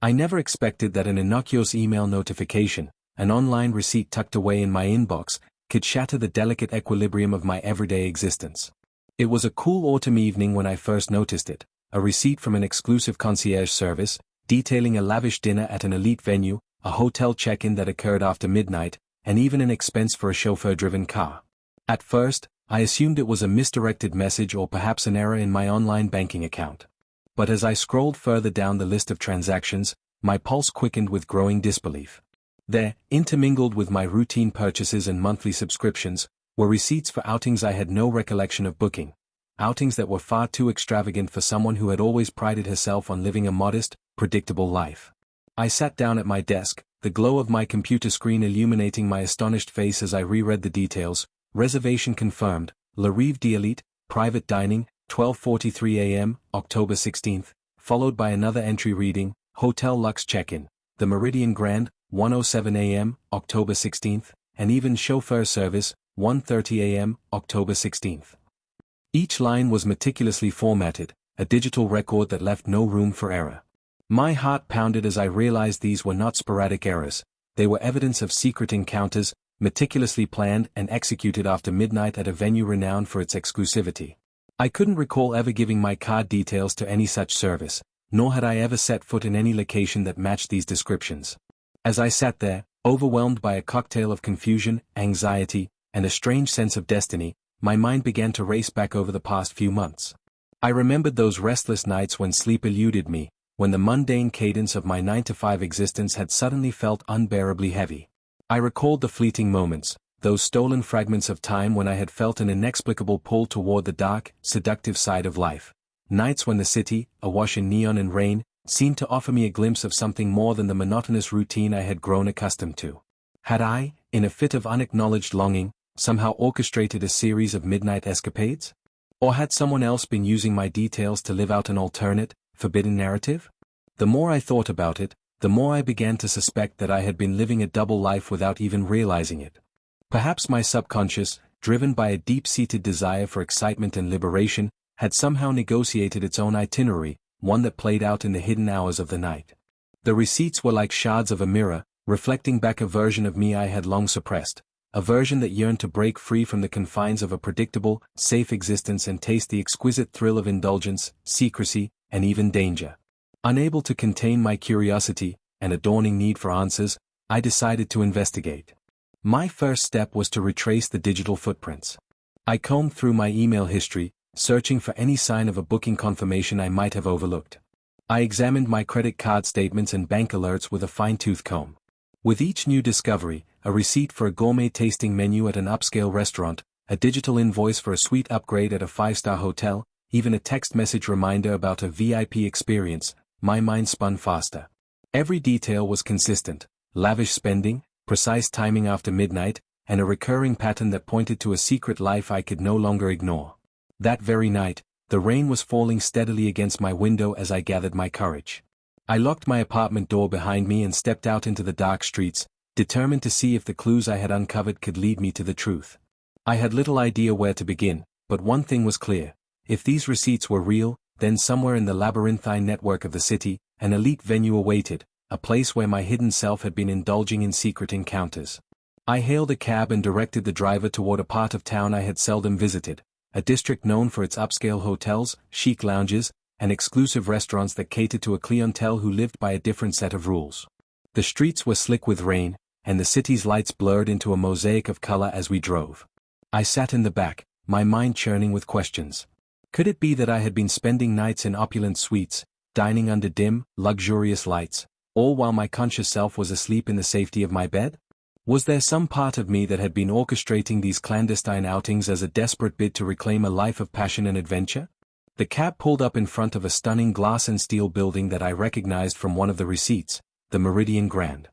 I never expected that an innocuous email notification, an online receipt tucked away in my inbox, could shatter the delicate equilibrium of my everyday existence. It was a cool autumn evening when I first noticed it, a receipt from an exclusive concierge service, detailing a lavish dinner at an elite venue, a hotel check-in that occurred after midnight, and even an expense for a chauffeur-driven car. At first, I assumed it was a misdirected message or perhaps an error in my online banking account. But as I scrolled further down the list of transactions, my pulse quickened with growing disbelief. There, intermingled with my routine purchases and monthly subscriptions, were receipts for outings I had no recollection of booking, outings that were far too extravagant for someone who had always prided herself on living a modest, predictable life. I sat down at my desk, the glow of my computer screen illuminating my astonished face as I reread the details. Reservation confirmed, La Rive d'Elite, private dining, 12:43 a.m., October 16th, followed by another entry reading, Hotel Luxe check-in, the Meridian Grand, 1:07 a.m., October 16th, and even chauffeur service, 1:30 a.m., October 16th. Each line was meticulously formatted, a digital record that left no room for error. My heart pounded as I realized these were not sporadic errors, they were evidence of secret encounters, meticulously planned and executed after midnight at a venue renowned for its exclusivity. I couldn't recall ever giving my card details to any such service, nor had I ever set foot in any location that matched these descriptions. As I sat there, overwhelmed by a cocktail of confusion, anxiety, and a strange sense of destiny, my mind began to race back over the past few months. I remembered those restless nights when sleep eluded me, when the mundane cadence of my 9-to-5 existence had suddenly felt unbearably heavy. I recalled the fleeting moments, those stolen fragments of time when I had felt an inexplicable pull toward the dark, seductive side of life. Nights when the city, awash in neon and rain, seemed to offer me a glimpse of something more than the monotonous routine I had grown accustomed to. Had I, in a fit of unacknowledged longing, somehow orchestrated a series of midnight escapades? Or had someone else been using my details to live out an alternate, forbidden narrative? The more I thought about it, the more I began to suspect that I had been living a double life without even realizing it. Perhaps my subconscious, driven by a deep-seated desire for excitement and liberation, had somehow negotiated its own itinerary, one that played out in the hidden hours of the night. The receipts were like shards of a mirror, reflecting back a version of me I had long suppressed, a version that yearned to break free from the confines of a predictable, safe existence and taste the exquisite thrill of indulgence, secrecy, and even danger. Unable to contain my curiosity, and a dawning need for answers, I decided to investigate. My first step was to retrace the digital footprints. I combed through my email history, searching for any sign of a booking confirmation I might have overlooked. I examined my credit card statements and bank alerts with a fine-tooth comb. With each new discovery, a receipt for a gourmet tasting menu at an upscale restaurant, a digital invoice for a suite upgrade at a 5-star hotel, even a text message reminder about a VIP experience, my mind spun faster. Every detail was consistent: lavish spending, precise timing after midnight, and a recurring pattern that pointed to a secret life I could no longer ignore. That very night, the rain was falling steadily against my window as I gathered my courage. I locked my apartment door behind me and stepped out into the dark streets, determined to see if the clues I had uncovered could lead me to the truth. I had little idea where to begin, but one thing was clear: if these receipts were real, then somewhere in the labyrinthine network of the city, an elite venue awaited, a place where my hidden self had been indulging in secret encounters. I hailed a cab and directed the driver toward a part of town I had seldom visited, a district known for its upscale hotels, chic lounges, and exclusive restaurants that catered to a clientele who lived by a different set of rules. The streets were slick with rain, and the city's lights blurred into a mosaic of color as we drove. I sat in the back, my mind churning with questions. Could it be that I had been spending nights in opulent suites, dining under dim, luxurious lights, all while my conscious self was asleep in the safety of my bed? Was there some part of me that had been orchestrating these clandestine outings as a desperate bid to reclaim a life of passion and adventure? The cab pulled up in front of a stunning glass and steel building that I recognized from one of the receipts, the Meridian Grand.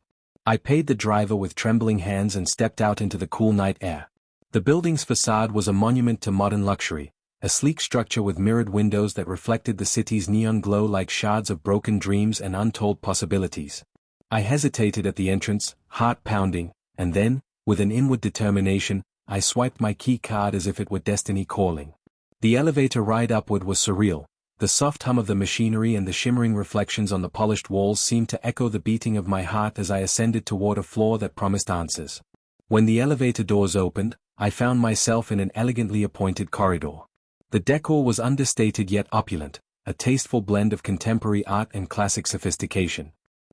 I paid the driver with trembling hands and stepped out into the cool night air. The building's facade was a monument to modern luxury, a sleek structure with mirrored windows that reflected the city's neon glow like shards of broken dreams and untold possibilities. I hesitated at the entrance, heart pounding, and then, with an inward determination, I swiped my key card as if it were destiny calling. The elevator ride upward was surreal, The soft hum of the machinery and the shimmering reflections on the polished walls seemed to echo the beating of my heart as I ascended toward a floor that promised answers. When the elevator doors opened, I found myself in an elegantly appointed corridor. The decor was understated yet opulent, a tasteful blend of contemporary art and classic sophistication.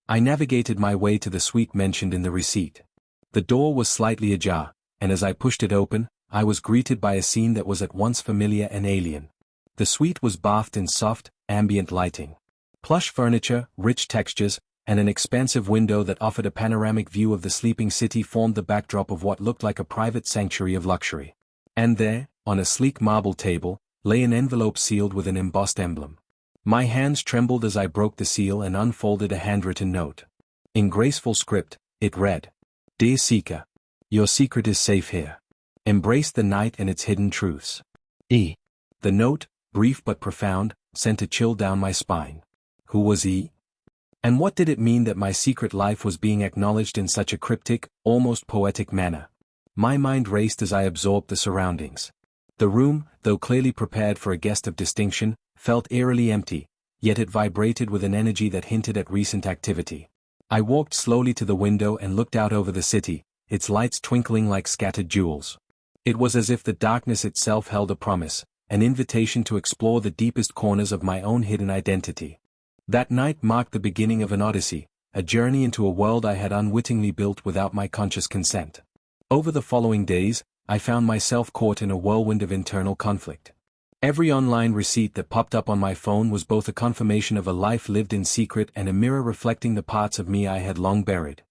I navigated my way to the suite mentioned in the receipt. The door was slightly ajar, and as I pushed it open, I was greeted by a scene that was at once familiar and alien. The suite was bathed in soft, ambient lighting. Plush furniture, rich textures, and an expansive window that offered a panoramic view of the sleeping city formed the backdrop of what looked like a private sanctuary of luxury. And there, on a sleek marble table, lay an envelope sealed with an embossed emblem. My hands trembled as I broke the seal and unfolded a handwritten note. In graceful script, it read, "Dear Seeker, your secret is safe here. Embrace the night and its hidden truths." The note, brief but profound, sent a chill down my spine. Who was he? And what did it mean that my secret life was being acknowledged in such a cryptic, almost poetic manner? My mind raced as I absorbed the surroundings. The room, though clearly prepared for a guest of distinction, felt eerily empty, yet it vibrated with an energy that hinted at recent activity. I walked slowly to the window and looked out over the city, its lights twinkling like scattered jewels. It was as if the darkness itself held a promise, an invitation to explore the deepest corners of my own hidden identity. That night marked the beginning of an odyssey, a journey into a world I had unwittingly built without my conscious consent. Over the following days, I found myself caught in a whirlwind of internal conflict. Every online receipt that popped up on my phone was both a confirmation of a life lived in secret and a mirror reflecting the parts of me I had long buried.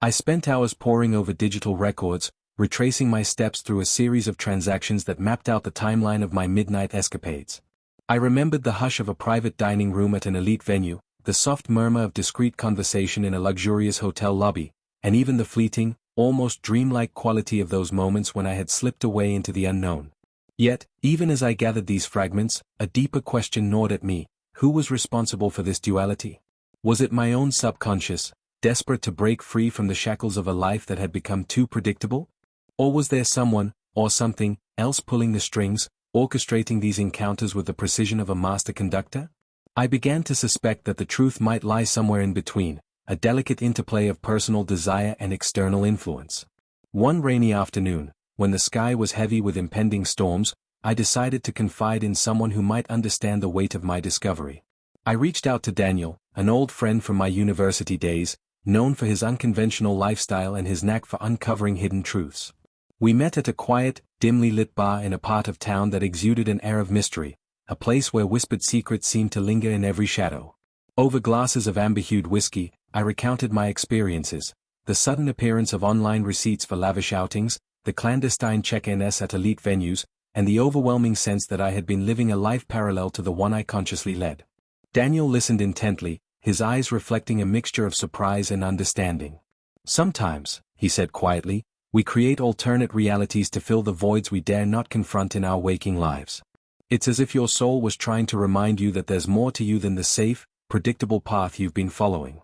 I spent hours poring over digital records, retracing my steps through a series of transactions that mapped out the timeline of my midnight escapades. I remembered the hush of a private dining room at an elite venue, the soft murmur of discreet conversation in a luxurious hotel lobby, and even the fleeting, almost dreamlike quality of those moments when I had slipped away into the unknown. Yet, even as I gathered these fragments, a deeper question gnawed at me: who was responsible for this duality? Was it my own subconscious, desperate to break free from the shackles of a life that had become too predictable? Or was there someone, or something, else pulling the strings, orchestrating these encounters with the precision of a master conductor? I began to suspect that the truth might lie somewhere in between, a delicate interplay of personal desire and external influence. One rainy afternoon, when the sky was heavy with impending storms, I decided to confide in someone who might understand the weight of my discovery. I reached out to Daniel, an old friend from my university days, known for his unconventional lifestyle and his knack for uncovering hidden truths. We met at a quiet, dimly lit bar in a part of town that exuded an air of mystery, a place where whispered secrets seemed to linger in every shadow. Over glasses of amber-hued whiskey, I recounted my experiences, the sudden appearance of online receipts for lavish outings, the clandestine check-ins at elite venues, and the overwhelming sense that I had been living a life parallel to the one I consciously led. Daniel listened intently, his eyes reflecting a mixture of surprise and understanding. "Sometimes," he said quietly, "we create alternate realities to fill the voids we dare not confront in our waking lives. It's as if your soul was trying to remind you that there's more to you than the safe, predictable path you've been following."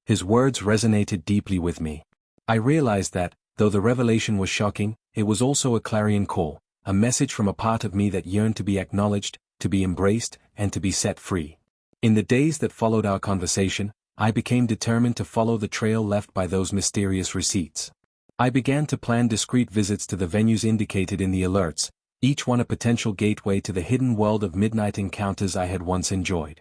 His words resonated deeply with me. I realized that, though the revelation was shocking, it was also a clarion call, a message from a part of me that yearned to be acknowledged, to be embraced, and to be set free. In the days that followed our conversation, I became determined to follow the trail left by those mysterious receipts. I began to plan discreet visits to the venues indicated in the alerts, each one a potential gateway to the hidden world of midnight encounters I had once enjoyed.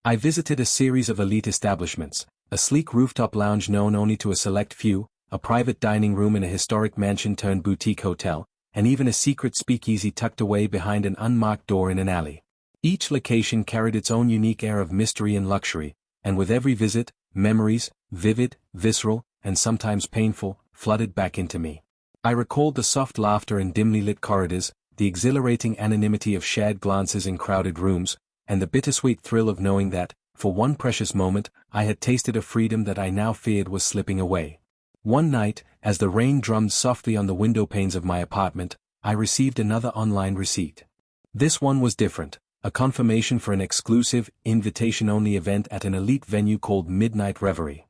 I visited a series of elite establishments, a sleek rooftop lounge known only to a select few, a private dining room in a historic mansion-turned-boutique hotel, and even a secret speakeasy tucked away behind an unmarked door in an alley. Each location carried its own unique air of mystery and luxury, and with every visit, memories, vivid, visceral, and sometimes painful, flooded back into me. I recalled the soft laughter in dimly lit corridors, the exhilarating anonymity of shared glances in crowded rooms, and the bittersweet thrill of knowing that, for one precious moment, I had tasted a freedom that I now feared was slipping away. One night, as the rain drummed softly on the window panes of my apartment, I received another online receipt. This one was different, a confirmation for an exclusive, invitation-only event at an elite venue called Midnight Reverie.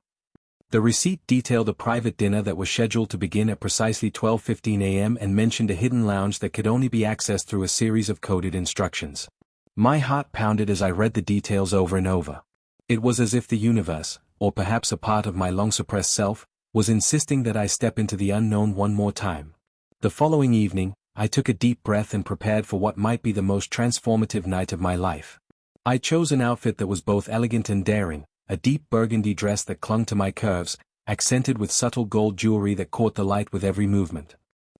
The receipt detailed a private dinner that was scheduled to begin at precisely 12:15 a.m. and mentioned a hidden lounge that could only be accessed through a series of coded instructions. My heart pounded as I read the details over and over. It was as if the universe, or perhaps a part of my long-suppressed self, was insisting that I step into the unknown one more time. The following evening, I took a deep breath and prepared for what might be the most transformative night of my life. I chose an outfit that was both elegant and daring, a deep burgundy dress that clung to my curves, accented with subtle gold jewelry that caught the light with every movement.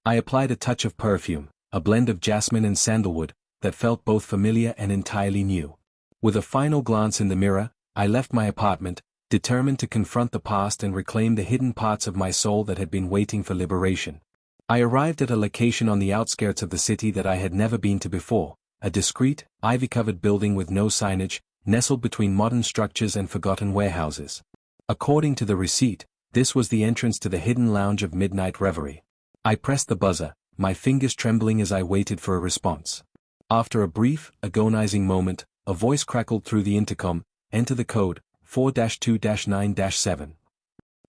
I applied a touch of perfume, a blend of jasmine and sandalwood, that felt both familiar and entirely new. With a final glance in the mirror, I left my apartment, determined to confront the past and reclaim the hidden parts of my soul that had been waiting for liberation. I arrived at a location on the outskirts of the city that I had never been to before, a discreet, ivy-covered building with no signage, nestled between modern structures and forgotten warehouses. According to the receipt, this was the entrance to the hidden lounge of Midnight Reverie. I pressed the buzzer, my fingers trembling as I waited for a response. After a brief, agonizing moment, a voice crackled through the intercom, "Enter the code, 4-2-9-7.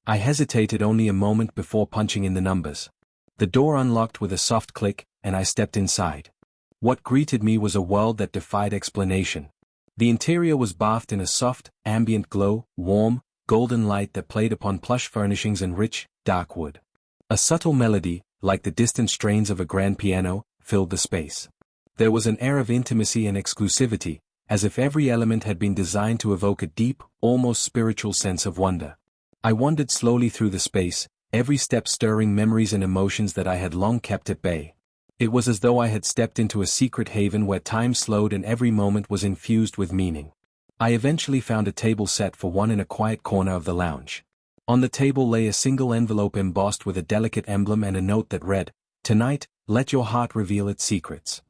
I hesitated only a moment before punching in the numbers. The door unlocked with a soft click, and I stepped inside. What greeted me was a world that defied explanation. The interior was bathed in a soft, ambient glow, warm, golden light that played upon plush furnishings and rich, dark wood. A subtle melody, like the distant strains of a grand piano, filled the space. There was an air of intimacy and exclusivity, as if every element had been designed to evoke a deep, almost spiritual sense of wonder. I wandered slowly through the space, every step stirring memories and emotions that I had long kept at bay. It was as though I had stepped into a secret haven where time slowed and every moment was infused with meaning. I eventually found a table set for one in a quiet corner of the lounge. On the table lay a single envelope embossed with a delicate emblem and a note that read, "Tonight, let your heart reveal its secrets."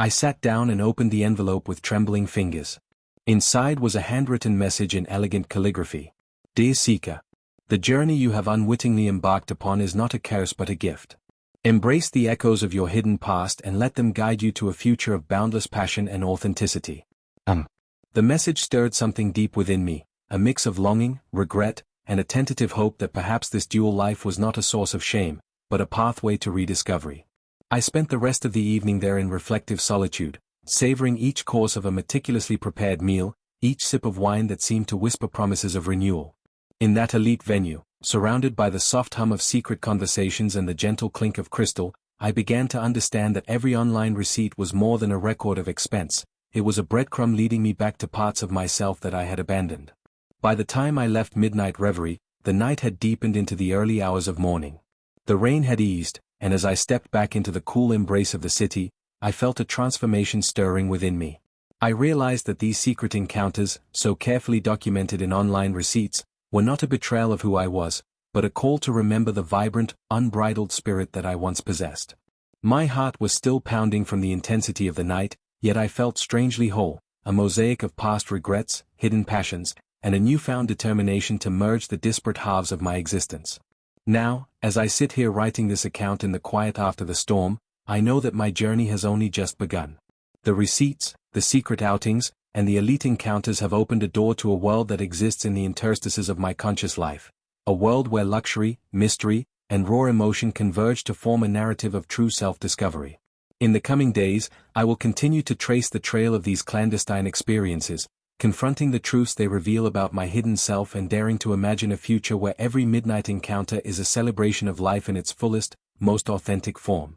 I sat down and opened the envelope with trembling fingers. Inside was a handwritten message in elegant calligraphy. "Dear Seeker, the journey you have unwittingly embarked upon is not a curse but a gift. Embrace the echoes of your hidden past and let them guide you to a future of boundless passion and authenticity." The message stirred something deep within me, a mix of longing, regret, and a tentative hope that perhaps this dual life was not a source of shame, but a pathway to rediscovery. I spent the rest of the evening there in reflective solitude, savoring each course of a meticulously prepared meal, each sip of wine that seemed to whisper promises of renewal. In that elite venue, surrounded by the soft hum of secret conversations and the gentle clink of crystal, I began to understand that every online receipt was more than a record of expense. It was a breadcrumb leading me back to parts of myself that I had abandoned. By the time I left Midnight Reverie, the night had deepened into the early hours of morning. The rain had eased, and as I stepped back into the cool embrace of the city, I felt a transformation stirring within me. I realized that these secret encounters, so carefully documented in online receipts, were not a betrayal of who I was, but a call to remember the vibrant, unbridled spirit that I once possessed. My heart was still pounding from the intensity of the night, yet I felt strangely whole, a mosaic of past regrets, hidden passions, and a newfound determination to merge the disparate halves of my existence. Now, as I sit here writing this account in the quiet after the storm, I know that my journey has only just begun. The receipts, the secret outings, and the elite encounters have opened a door to a world that exists in the interstices of my conscious life, a world where luxury, mystery, and raw emotion converge to form a narrative of true self-discovery. In the coming days, I will continue to trace the trail of these clandestine experiences, confronting the truths they reveal about my hidden self and daring to imagine a future where every midnight encounter is a celebration of life in its fullest, most authentic form.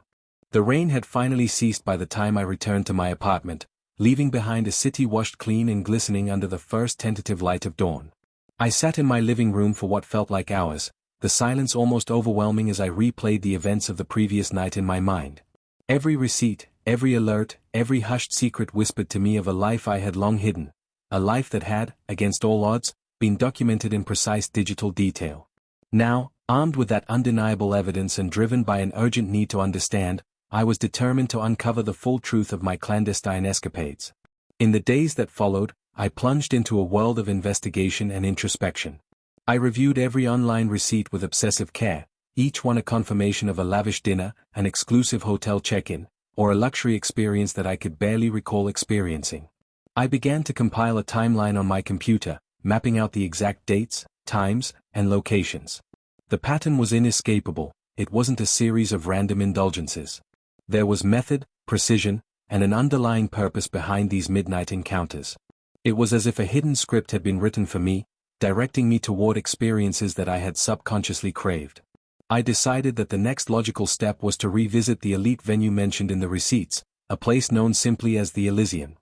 The rain had finally ceased by the time I returned to my apartment, leaving behind a city washed clean and glistening under the first tentative light of dawn. I sat in my living room for what felt like hours, the silence almost overwhelming as I replayed the events of the previous night in my mind. Every receipt, every alert, every hushed secret whispered to me of a life I had long hidden, a life that had, against all odds, been documented in precise digital detail. Now, armed with that undeniable evidence and driven by an urgent need to understand, I was determined to uncover the full truth of my clandestine escapades. In the days that followed, I plunged into a world of investigation and introspection. I reviewed every online receipt with obsessive care, each one a confirmation of a lavish dinner, an exclusive hotel check-in, or a luxury experience that I could barely recall experiencing. I began to compile a timeline on my computer, mapping out the exact dates, times, and locations. The pattern was inescapable. It wasn't a series of random indulgences. There was method, precision, and an underlying purpose behind these midnight encounters. It was as if a hidden script had been written for me, directing me toward experiences that I had subconsciously craved. I decided that the next logical step was to revisit the elite venue mentioned in the receipts, a place known simply as the Elysian.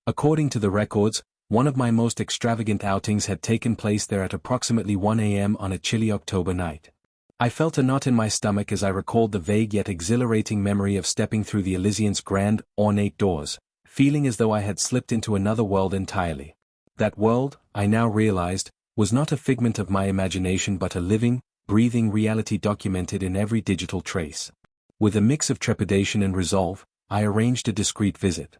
According to the records, one of my most extravagant outings had taken place there at approximately 1 a.m. on a chilly October night. I felt a knot in my stomach as I recalled the vague yet exhilarating memory of stepping through the Elysian's grand, ornate doors, feeling as though I had slipped into another world entirely. That world, I now realized, was not a figment of my imagination but a living, breathing reality documented in every digital trace. With a mix of trepidation and resolve, I arranged a discreet visit.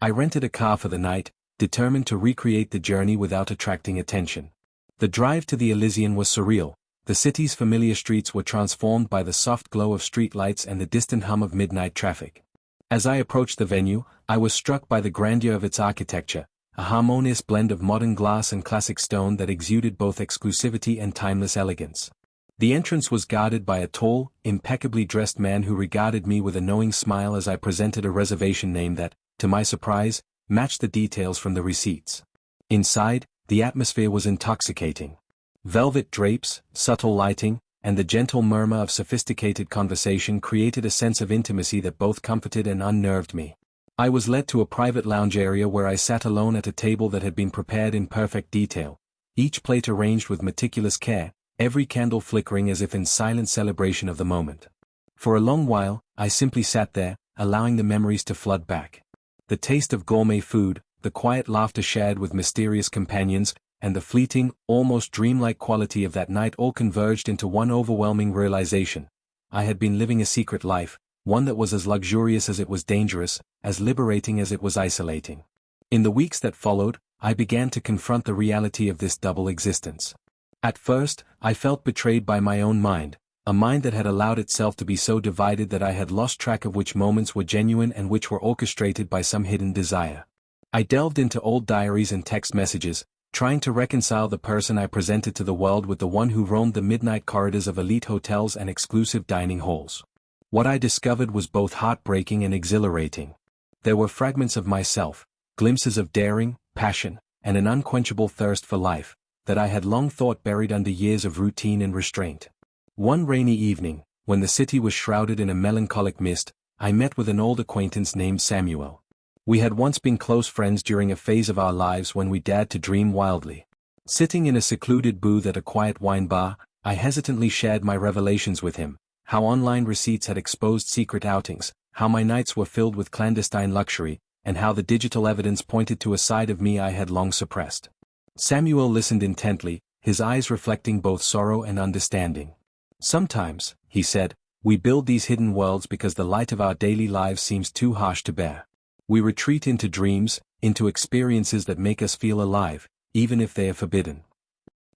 I rented a car for the night, determined to recreate the journey without attracting attention. The drive to the Elysian was surreal. The city's familiar streets were transformed by the soft glow of streetlights and the distant hum of midnight traffic. As I approached the venue, I was struck by the grandeur of its architecture, a harmonious blend of modern glass and classic stone that exuded both exclusivity and timeless elegance. The entrance was guarded by a tall, impeccably dressed man who regarded me with a knowing smile as I presented a reservation name that, to my surprise, matched the details from the receipts. Inside, the atmosphere was intoxicating. Velvet drapes, subtle lighting, and the gentle murmur of sophisticated conversation created a sense of intimacy that both comforted and unnerved me. I was led to a private lounge area where I sat alone at a table that had been prepared in perfect detail, each plate arranged with meticulous care, every candle flickering as if in silent celebration of the moment. For a long while, I simply sat there, allowing the memories to flood back. The taste of gourmet food, the quiet laughter shared with mysterious companions, and the fleeting, almost dreamlike quality of that night all converged into one overwhelming realization. I had been living a secret life, one that was as luxurious as it was dangerous, as liberating as it was isolating. In the weeks that followed, I began to confront the reality of this double existence. At first, I felt betrayed by my own mind, a mind that had allowed itself to be so divided that I had lost track of which moments were genuine and which were orchestrated by some hidden desire. I delved into old diaries and text messages, trying to reconcile the person I presented to the world with the one who roamed the midnight corridors of elite hotels and exclusive dining halls. What I discovered was both heartbreaking and exhilarating. There were fragments of myself, glimpses of daring, passion, and an unquenchable thirst for life, that I had long thought buried under years of routine and restraint. One rainy evening, when the city was shrouded in a melancholic mist, I met with an old acquaintance named Samuel. We had once been close friends during a phase of our lives when we dared to dream wildly. Sitting in a secluded booth at a quiet wine bar, I hesitantly shared my revelations with him, how online receipts had exposed secret outings, how my nights were filled with clandestine luxury, and how the digital evidence pointed to a side of me I had long suppressed. Samuel listened intently, his eyes reflecting both sorrow and understanding. Sometimes, he said, we build these hidden worlds because the light of our daily lives seems too harsh to bear. We retreat into dreams, into experiences that make us feel alive, even if they are forbidden.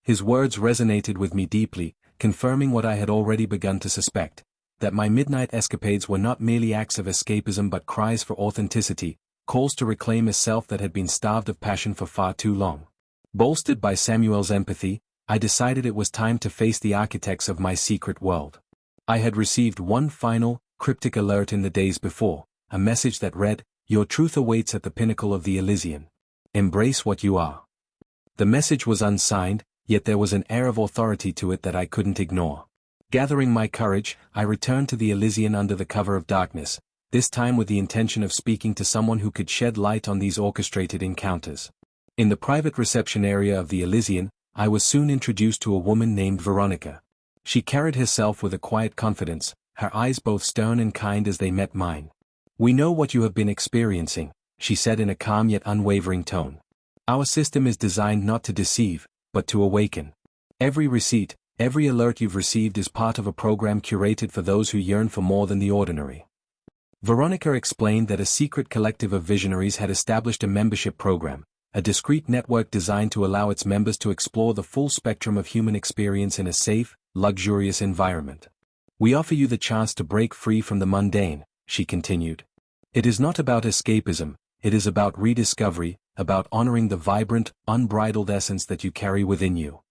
His words resonated with me deeply, confirming what I had already begun to suspect, that my midnight escapades were not merely acts of escapism but cries for authenticity, calls to reclaim a self that had been starved of passion for far too long. Bolstered by Samuel's empathy, I decided it was time to face the architects of my secret world. I had received one final, cryptic alert in the days before, a message that read, "Your truth awaits at the pinnacle of the Elysian. Embrace what you are." The message was unsigned, yet there was an air of authority to it that I couldn't ignore. Gathering my courage, I returned to the Elysian under the cover of darkness, this time with the intention of speaking to someone who could shed light on these orchestrated encounters. In the private reception area of the Elysian, I was soon introduced to a woman named Veronica. She carried herself with a quiet confidence, her eyes both stern and kind as they met mine. "We know what you have been experiencing," she said in a calm yet unwavering tone. "Our system is designed not to deceive, but to awaken. Every receipt, every alert you've received is part of a program curated for those who yearn for more than the ordinary." Veronica explained that a secret collective of visionaries had established a membership program, a discreet network designed to allow its members to explore the full spectrum of human experience in a safe, luxurious environment. "We offer you the chance to break free from the mundane," she continued. "It is not about escapism, it is about rediscovery, about honoring the vibrant, unbridled essence that you carry within you."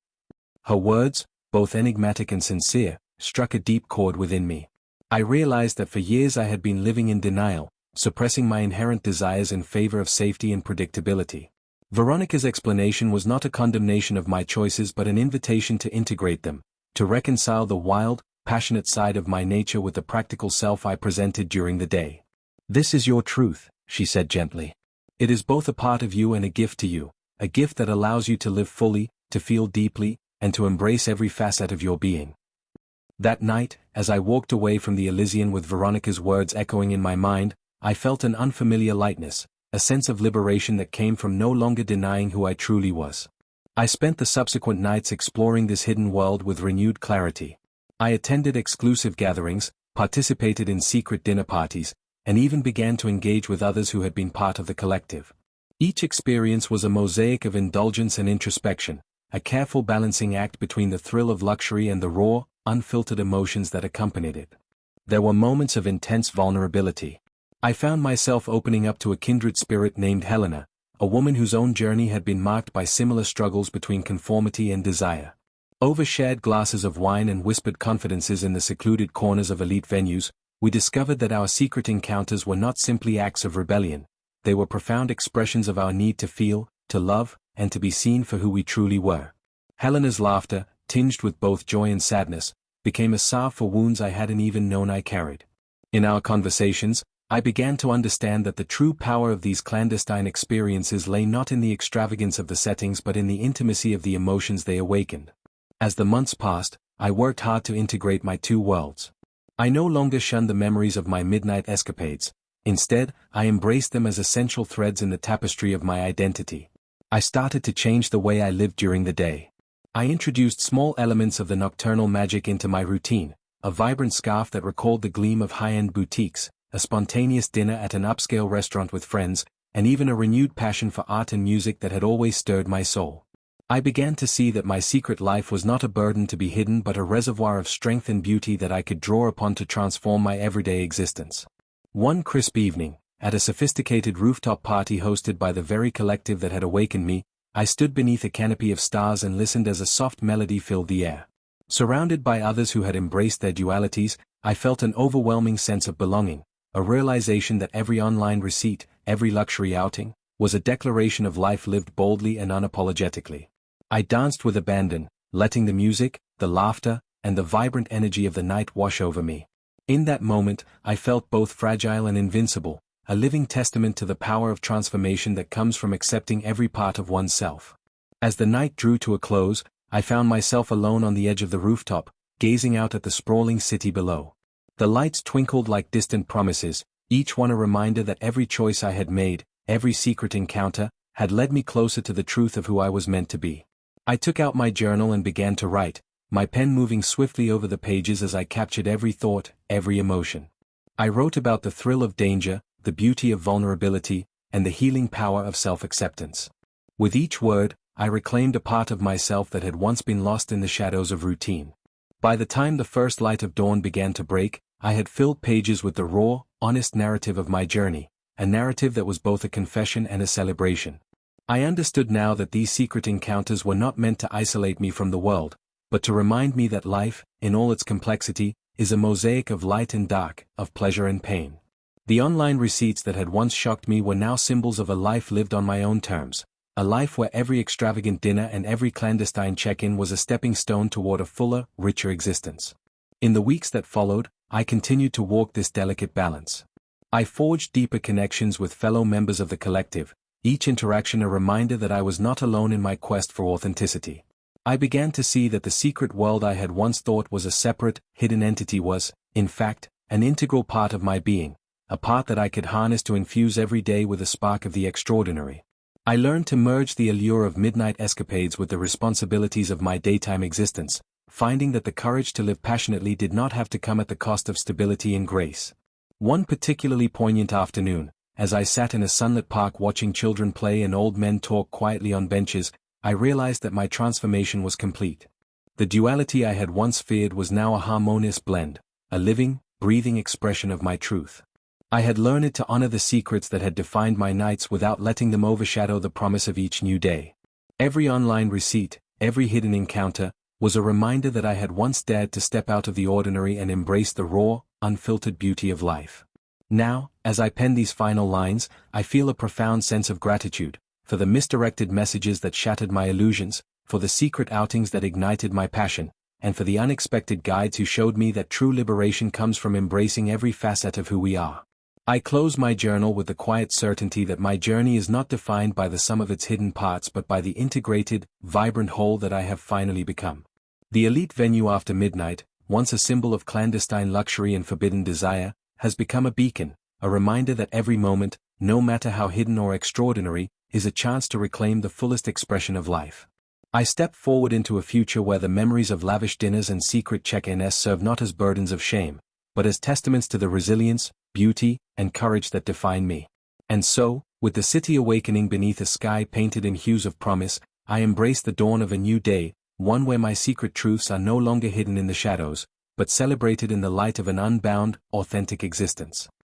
Her words, both enigmatic and sincere, struck a deep chord within me. I realized that for years I had been living in denial, suppressing my inherent desires in favor of safety and predictability. Veronica's explanation was not a condemnation of my choices but an invitation to integrate them, to reconcile the wild, passionate side of my nature with the practical self I presented during the day. "This is your truth," she said gently. "It is both a part of you and a gift to you, a gift that allows you to live fully, to feel deeply, and to embrace every facet of your being." That night, as I walked away from the Elysian with Veronica's words echoing in my mind, I felt an unfamiliar lightness, a sense of liberation that came from no longer denying who I truly was. I spent the subsequent nights exploring this hidden world with renewed clarity. I attended exclusive gatherings, participated in secret dinner parties, and even began to engage with others who had been part of the collective. Each experience was a mosaic of indulgence and introspection, a careful balancing act between the thrill of luxury and the raw, unfiltered emotions that accompanied it. There were moments of intense vulnerability. I found myself opening up to a kindred spirit named Helena, a woman whose own journey had been marked by similar struggles between conformity and desire. Over shared glasses of wine and whispered confidences in the secluded corners of elite venues, we discovered that our secret encounters were not simply acts of rebellion, they were profound expressions of our need to feel, to love, and to be seen for who we truly were. Helena's laughter, tinged with both joy and sadness, became a salve for wounds I hadn't even known I carried. In our conversations, I began to understand that the true power of these clandestine experiences lay not in the extravagance of the settings but in the intimacy of the emotions they awakened. As the months passed, I worked hard to integrate my two worlds. I no longer shunned the memories of my midnight escapades. Instead, I embraced them as essential threads in the tapestry of my identity. I started to change the way I lived during the day. I introduced small elements of the nocturnal magic into my routine, a vibrant scarf that recalled the gleam of high-end boutiques, a spontaneous dinner at an upscale restaurant with friends, and even a renewed passion for art and music that had always stirred my soul. I began to see that my secret life was not a burden to be hidden but a reservoir of strength and beauty that I could draw upon to transform my everyday existence. One crisp evening, at a sophisticated rooftop party hosted by the very collective that had awakened me, I stood beneath a canopy of stars and listened as a soft melody filled the air. Surrounded by others who had embraced their dualities, I felt an overwhelming sense of belonging, a realization that every online receipt, every luxury outing, was a declaration of life lived boldly and unapologetically. I danced with abandon, letting the music, the laughter, and the vibrant energy of the night wash over me. In that moment, I felt both fragile and invincible, a living testament to the power of transformation that comes from accepting every part of oneself. As the night drew to a close, I found myself alone on the edge of the rooftop, gazing out at the sprawling city below. The lights twinkled like distant promises, each one a reminder that every choice I had made, every secret encounter, had led me closer to the truth of who I was meant to be. I took out my journal and began to write, my pen moving swiftly over the pages as I captured every thought, every emotion. I wrote about the thrill of danger, the beauty of vulnerability, and the healing power of self-acceptance. With each word, I reclaimed a part of myself that had once been lost in the shadows of routine. By the time the first light of dawn began to break, I had filled pages with the raw, honest narrative of my journey, a narrative that was both a confession and a celebration. I understood now that these secret encounters were not meant to isolate me from the world, but to remind me that life, in all its complexity, is a mosaic of light and dark, of pleasure and pain. The online receipts that had once shocked me were now symbols of a life lived on my own terms, a life where every extravagant dinner and every clandestine check-in was a stepping stone toward a fuller, richer existence. In the weeks that followed, I continued to walk this delicate balance. I forged deeper connections with fellow members of the collective, each interaction a reminder that I was not alone in my quest for authenticity. I began to see that the secret world I had once thought was a separate, hidden entity was, in fact, an integral part of my being, a part that I could harness to infuse every day with a spark of the extraordinary. I learned to merge the allure of midnight escapades with the responsibilities of my daytime existence, finding that the courage to live passionately did not have to come at the cost of stability and grace. One particularly poignant afternoon, as I sat in a sunlit park watching children play and old men talk quietly on benches, I realized that my transformation was complete. The duality I had once feared was now a harmonious blend, a living, breathing expression of my truth. I had learned to honor the secrets that had defined my nights without letting them overshadow the promise of each new day. Every online receipt, every hidden encounter, was a reminder that I had once dared to step out of the ordinary and embrace the raw, unfiltered beauty of life. Now, As I pen these final lines, I feel a profound sense of gratitude, for the misdirected messages that shattered my illusions, for the secret outings that ignited my passion, and for the unexpected guides who showed me that true liberation comes from embracing every facet of who we are. I close my journal with the quiet certainty that my journey is not defined by the sum of its hidden parts but by the integrated, vibrant whole that I have finally become. The elite venue after midnight, once a symbol of clandestine luxury and forbidden desire, has become a beacon, a reminder that every moment, no matter how hidden or extraordinary, is a chance to reclaim the fullest expression of life. I step forward into a future where the memories of lavish dinners and secret check-ins serve not as burdens of shame, but as testaments to the resilience, beauty, and courage that define me. And so, with the city awakening beneath a sky painted in hues of promise, I embrace the dawn of a new day, one where my secret truths are no longer hidden in the shadows, but celebrated in the light of an unbound, authentic existence.